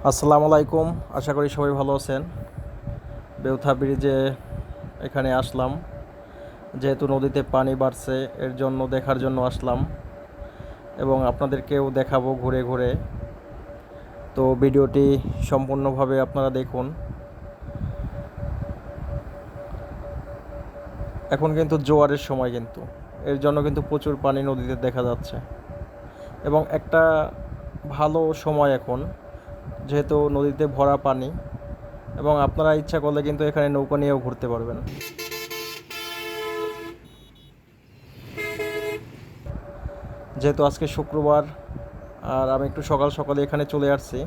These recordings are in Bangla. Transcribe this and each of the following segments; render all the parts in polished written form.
আসসালামু আলাইকুম। আশা করি সবাই ভালো আছেন। বেউথা ব্রিজে এখানে আসলাম, যেহেতু নদীতে পানি বাড়ছে এর জন্য দেখার জন্য আসলাম এবং আপনাদেরকেও দেখাবো ঘুরে ঘুরে। তো ভিডিওটি সম্পূর্ণভাবে আপনারা দেখুন। এখন কিন্তু জোয়ারের সময়, কিন্তু এর জন্য কিন্তু প্রচুর পানি নদীতে দেখা যাচ্ছে এবং একটা ভালো সময় এখন, যেহেতু নদীতে ভরা পানি এবং আপনারা ইচ্ছা করলে কিন্তু এখানে নৌকা নিয়েও ঘুরতে পারবেন। যেহেতু আজকে শুক্রবার আর আমি একটু সকাল সকালে এখানে চলে আসছি।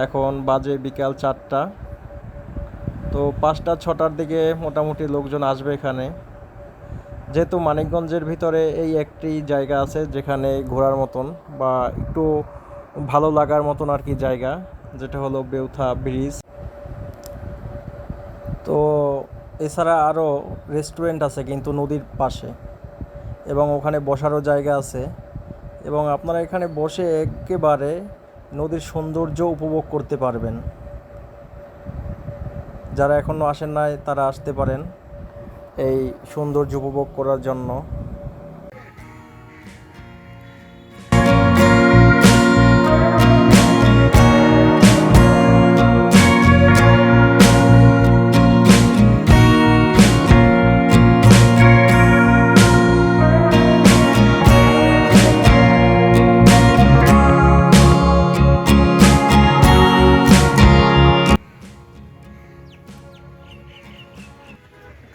এখন বাজে বিকাল 4টা। তো 5টা-6টার দিকে মোটামুটি লোকজন আসবে এখানে। যেহেতু মানিকগঞ্জের ভিতরে এই একটি জায়গা আছে যেখানে ঘোরার মতন বা একটু ভালো লাগার মতন আর কি জায়গা, যেটা হলো বেউথা ব্রিজ। তো এছাড়া আরও রেস্টুরেন্ট আছে কিন্তু নদীর পাশে, এবং ওখানে বসারও জায়গা আছে এবং আপনারা এখানে বসে একেবারে নদীর সৌন্দর্য উপভোগ করতে পারবেন। যারা এখনও আসেন নাই তারা আসতে পারেন এই সৌন্দর্য উপভোগ করার জন্য।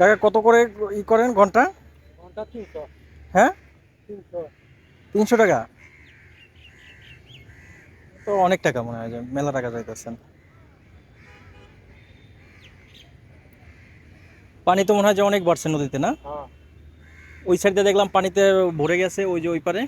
কাকা, কত করে করেন ঘন্টা? ঘন্টা 300। হ্যাঁ, 300। 300 টাকা? তো অনেক টাকা মনে হয়, যে মেলা টাকা যাইতেছেন। পানি তো মনে হয় যে অনেক বাড়ছে নদীতে, না? হ্যাঁ। ওই সাইডে দেখলাম পানিতে ভরে গেছে, ওই যে ওই পারে।